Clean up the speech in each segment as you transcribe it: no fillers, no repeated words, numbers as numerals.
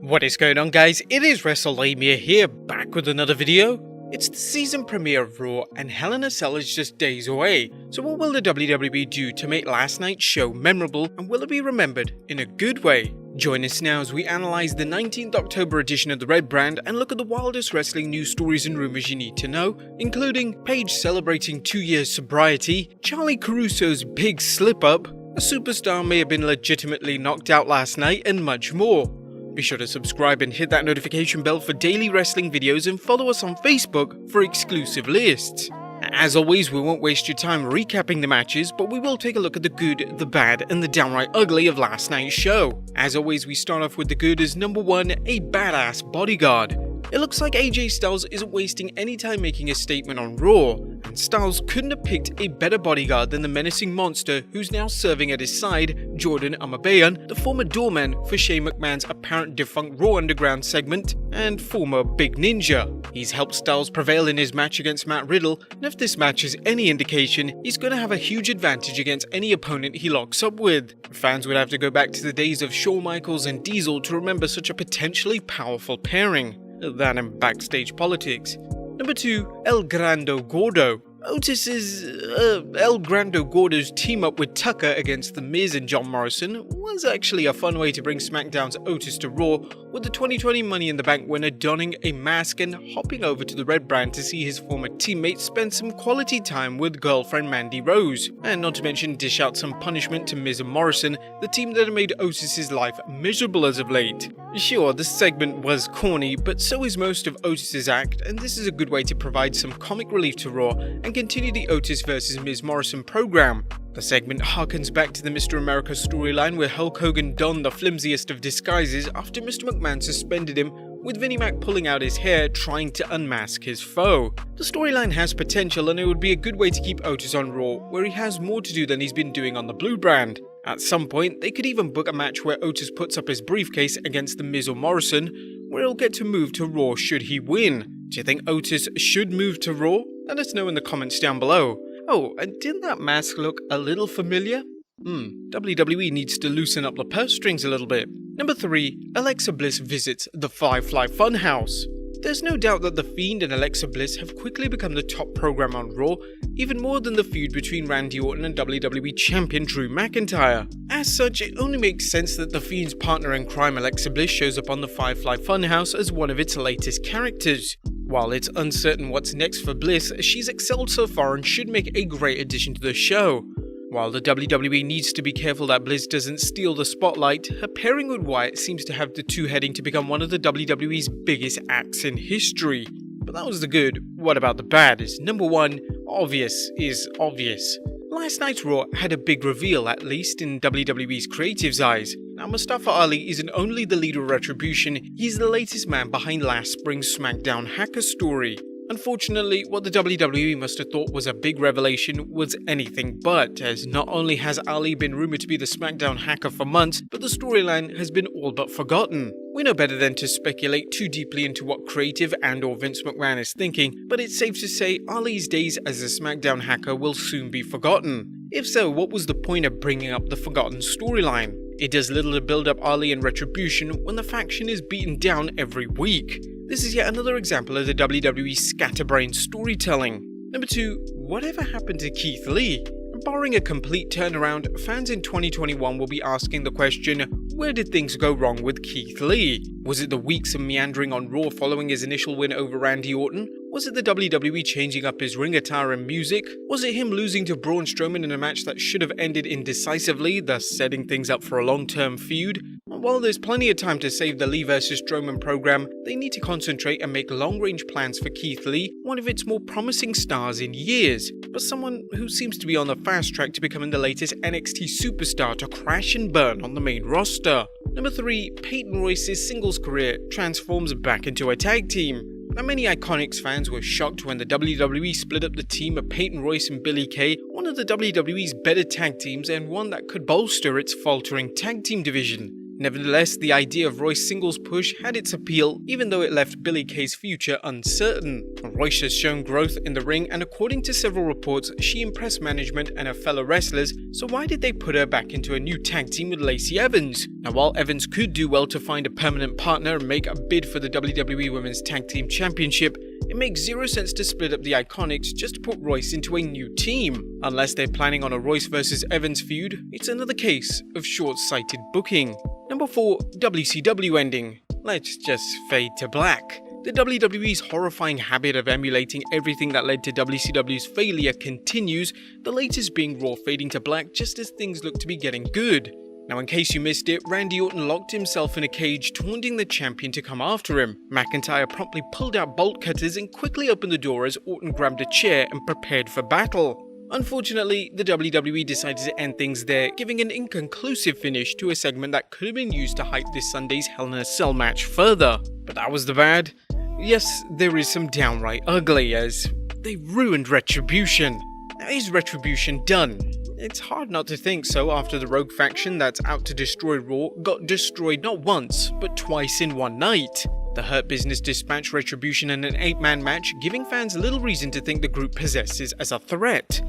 What is going on, guys? It is Wrestlelamia here, back with another video. It's the season premiere of Raw and Hell in a Cell is just days away. So what will the WWE do to make last night's show memorable, and will it be remembered in a good way? Join us now as we analyze the 19th October edition of the Red Brand and look at the wildest wrestling news stories and rumors you need to know, including Paige celebrating 2 years sobriety, Charly Caruso's big slip-up, a superstar may have been legitimately knocked out last night, and much more. Be sure to subscribe and hit that notification bell for daily wrestling videos and follow us on Facebook for exclusive lists. As always, we won't waste your time recapping the matches, but we will take a look at the good, the bad, and the downright ugly of last night's show. As always, we start off with the good as number 1, a badass bodyguard. It looks like AJ Styles isn't wasting any time making a statement on Raw, and Styles couldn't have picked a better bodyguard than the menacing monster who's now serving at his side, Jordan Amabayan, the former doorman for Shane McMahon's apparent defunct Raw Underground segment, and former Big Ninja. He's helped Styles prevail in his match against Matt Riddle, and if this match is any indication, he's going to have a huge advantage against any opponent he locks up with. Fans would have to go back to the days of Shawn Michaels and Diesel to remember such a potentially powerful pairing. That and backstage politics. Number 2, El Grande Gordo. El Grande Gordo's team up with Tucker against The Miz and John Morrison was actually a fun way to bring SmackDown's Otis to Raw, with the 2020 Money in the Bank winner donning a mask and hopping over to the Red Brand to see his former teammate spend some quality time with girlfriend Mandy Rose, and not to mention dish out some punishment to Miz and Morrison, the team that had made Otis's life miserable as of late. Sure, the segment was corny, but so is most of Otis's act, and this is a good way to provide some comic relief to Raw and continue the Otis vs Miz Morrison program. The segment harkens back to the Mr. America storyline where Hulk Hogan donned the flimsiest of disguises after Mr. McMahon suspended him, with Vinnie Mac pulling out his hair trying to unmask his foe. The storyline has potential, and it would be a good way to keep Otis on Raw, where he has more to do than he's been doing on the Blue Brand. At some point, they could even book a match where Otis puts up his briefcase against the Miz or Morrison, where he'll get to move to Raw should he win. Do you think Otis should move to Raw? Let us know in the comments down below. Oh, and didn't that mask look a little familiar? WWE needs to loosen up the purse strings a little bit. Number 3, Alexa Bliss visits the Firefly Funhouse. There's no doubt that The Fiend and Alexa Bliss have quickly become the top program on Raw, even more than the feud between Randy Orton and WWE Champion Drew McIntyre. As such, it only makes sense that The Fiend's partner in crime Alexa Bliss shows up on the Firefly Funhouse as one of its latest characters. While it's uncertain what's next for Bliss, she's excelled so far and should make a great addition to the show. While the WWE needs to be careful that Bliss doesn't steal the spotlight, her pairing with Wyatt seems to have the two heading to become one of the WWE's biggest acts in history. But that was the good. What about the bad? Is number 1, obvious is obvious. Last night's Raw had a big reveal, at least in WWE's creative's eyes. Now, Mustafa Ali isn't only the leader of Retribution, he's the latest man behind last spring's SmackDown hacker story. Unfortunately, what the WWE must have thought was a big revelation was anything but, as not only has Ali been rumored to be the SmackDown hacker for months, but the storyline has been all but forgotten. We know better than to speculate too deeply into what creative and/or Vince McMahon is thinking, but it's safe to say Ali's days as a SmackDown hacker will soon be forgotten. If so, what was the point of bringing up the forgotten storyline? It does little to build up Ali and Retribution when the faction is beaten down every week. This is yet another example of the WWE scatterbrain storytelling. Number 2, whatever happened to Keith Lee? Barring a complete turnaround, fans in 2021 will be asking the question, where did things go wrong with Keith Lee? Was it the weeks of meandering on Raw following his initial win over Randy Orton? Was it the WWE changing up his ring attire and music? Was it him losing to Braun Strowman in a match that should have ended indecisively, thus setting things up for a long-term feud? While there's plenty of time to save the Lee vs Strowman program, they need to concentrate and make long-range plans for Keith Lee, one of its more promising stars in years, but someone who seems to be on the fast track to becoming the latest NXT superstar to crash and burn on the main roster. Number 3, Peyton Royce's singles career transforms back into a tag team. Now, many Iconics fans were shocked when the WWE split up the team of Peyton Royce and Billie Kay, one of the WWE's better tag teams and one that could bolster its faltering tag team division. Nevertheless, the idea of Roy's singles push had its appeal, even though it left Billie Kay's future uncertain. Royce has shown growth in the ring, and according to several reports, she impressed management and her fellow wrestlers, so why did they put her back into a new tag team with Lacey Evans? Now, while Evans could do well to find a permanent partner and make a bid for the WWE Women's Tag Team Championship, it makes zero sense to split up the Iconics just to put Royce into a new team. Unless they're planning on a Royce vs Evans feud, it's another case of short-sighted booking. Number 4. WCW ending. Let's just fade to black. The WWE's horrifying habit of emulating everything that led to WCW's failure continues, the latest being Raw fading to black just as things look to be getting good. Now, in case you missed it, Randy Orton locked himself in a cage, taunting the champion to come after him. McIntyre promptly pulled out bolt cutters and quickly opened the door as Orton grabbed a chair and prepared for battle. Unfortunately, the WWE decided to end things there, giving an inconclusive finish to a segment that could have been used to hype this Sunday's Hell in a Cell match further. But that was the bad. Yes, there is some downright ugly, as they ruined Retribution. Now, is Retribution done? It's hard not to think so after the rogue faction that's out to destroy Raw got destroyed not once, but twice in one night. The Hurt Business dispatched Retribution in an 8-man match, giving fans little reason to think the group possesses as a threat.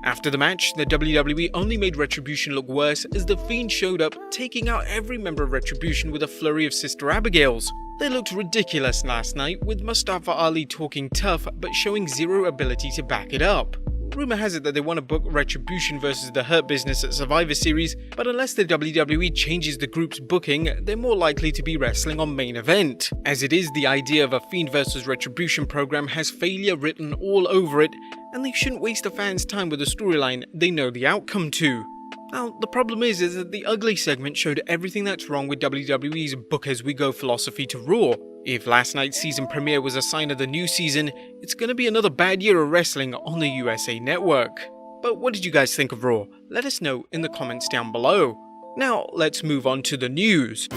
After the match, the WWE only made Retribution look worse as The Fiend showed up, taking out every member of Retribution with a flurry of Sister Abigails. They looked ridiculous last night, with Mustafa Ali talking tough but showing zero ability to back it up. Rumor has it that they want to book Retribution versus the Hurt Business at Survivor Series, but unless the WWE changes the group's booking, they're more likely to be wrestling on Main Event. As it is, the idea of a Fiend versus Retribution program has failure written all over it, and they shouldn't waste the fans' time with a storyline they know the outcome to. Now, the problem is that the ugly segment showed everything that's wrong with WWE's book as we go philosophy to Raw. If last night's season premiere was a sign of the new season, it's gonna be another bad year of wrestling on the USA Network. But what did you guys think of Raw? Let us know in the comments down below. Now, let's move on to the news.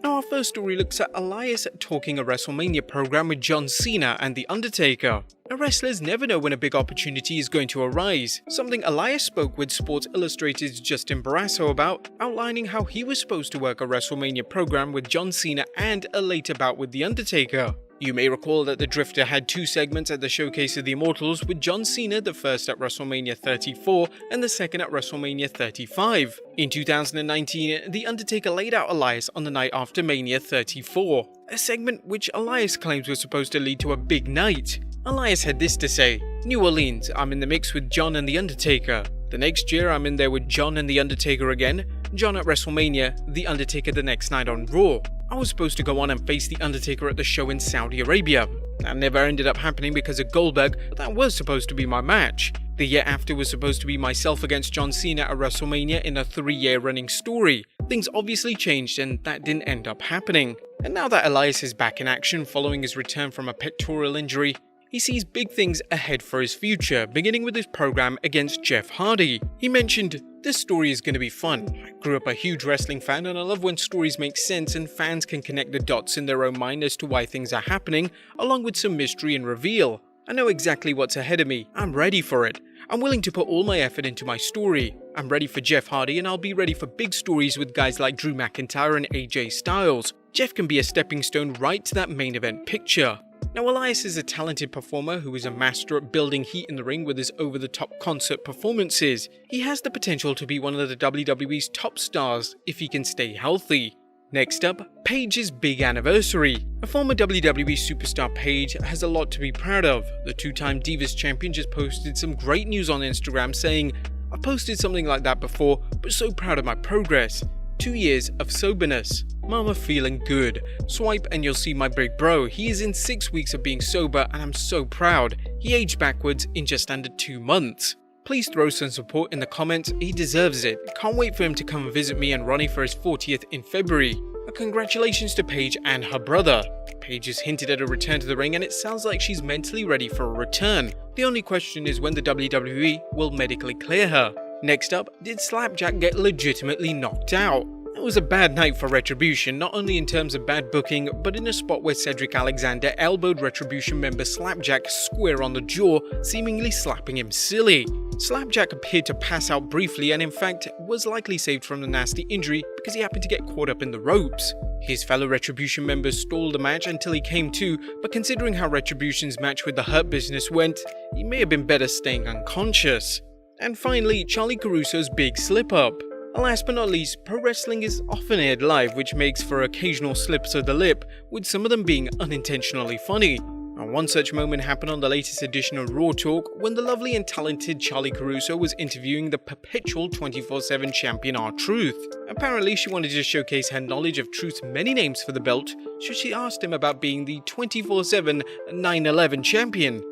Now, our first story looks at Elias talking a WrestleMania program with John Cena and The Undertaker. Now, wrestlers never know when a big opportunity is going to arise, something Elias spoke with Sports Illustrated's Justin Barrasso about, outlining how he was supposed to work a WrestleMania program with John Cena and a later bout with The Undertaker. You may recall that the Drifter had 2 segments at the Showcase of the Immortals, with John Cena the first at WrestleMania 34 and the second at WrestleMania 35. In 2019, The Undertaker laid out Elias on the night after Mania 34, a segment which Elias claims was supposed to lead to a big night. Elias had this to say: "New Orleans, I'm in the mix with John and The Undertaker. The next year I'm in there with John and The Undertaker again, John at WrestleMania, The Undertaker the next night on Raw. I was supposed to go on and face The Undertaker at the show in Saudi Arabia. That never ended up happening because of Goldberg, but that was supposed to be my match. The year after was supposed to be myself against John Cena at WrestleMania in a 3-year running story. Things obviously changed and that didn't end up happening." And now that Elias is back in action following his return from a pectoral injury, he sees big things ahead for his future, beginning with his program against Jeff Hardy. He mentioned, "This story is going to be fun. I grew up a huge wrestling fan and I love when stories make sense and fans can connect the dots in their own mind as to why things are happening, along with some mystery and reveal. I know exactly what's ahead of me. I'm ready for it. I'm willing to put all my effort into my story. I'm ready for Jeff Hardy and I'll be ready for big stories with guys like Drew McIntyre and AJ Styles. Jeff can be a stepping stone right to that main event picture." Now, Elias is a talented performer who is a master at building heat in the ring with his over-the-top concert performances. He has the potential to be one of the WWE's top stars if he can stay healthy. Next up, Paige's big anniversary. A former WWE superstar, Paige has a lot to be proud of. The 2-time Divas champion just posted some great news on Instagram saying, "I've posted something like that before, but so proud of my progress. 2 years of soberness. Mama feeling good. Swipe and you'll see my big bro. He is in 6 weeks of being sober and I'm so proud. He aged backwards in just under 2 months. Please throw some support in the comments, he deserves it. Can't wait for him to come and visit me and Ronnie for his 40th in February. Congratulations to Paige and her brother." Paige has hinted at a return to the ring and it sounds like she's mentally ready for a return. The only question is when the WWE will medically clear her. Next up, did Slapjack get legitimately knocked out? It was a bad night for Retribution, not only in terms of bad booking, but in a spot where Cedric Alexander elbowed Retribution member Slapjack square on the jaw, seemingly slapping him silly. Slapjack appeared to pass out briefly and in fact was likely saved from the nasty injury because he happened to get caught up in the ropes. His fellow Retribution members stalled the match until he came to, but considering how Retribution's match with the Hurt Business went, he may have been better staying unconscious. And finally, Charly Caruso's big slip-up. Last but not least, pro wrestling is often aired live, which makes for occasional slips of the lip, with some of them being unintentionally funny. And one such moment happened on the latest edition of Raw Talk when the lovely and talented Charly Caruso was interviewing the perpetual 24/7 champion R-Truth. Apparently she wanted to showcase her knowledge of Truth's many names for the belt, so she asked him about being the 24/7 9/11 champion.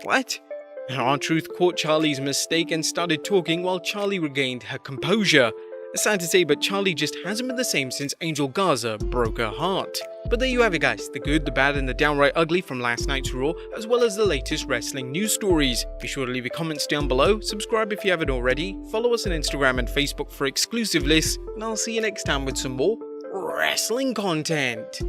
What? R-Truth caught Charly's mistake and started talking while Charly regained her composure. Sad to say, but Charly just hasn't been the same since Angel Garza broke her heart. But there you have it guys, the good, the bad and the downright ugly from last night's Raw, as well as the latest wrestling news stories. Be sure to leave your comments down below, subscribe if you haven't already, follow us on Instagram and Facebook for exclusive lists, and I'll see you next time with some more wrestling content.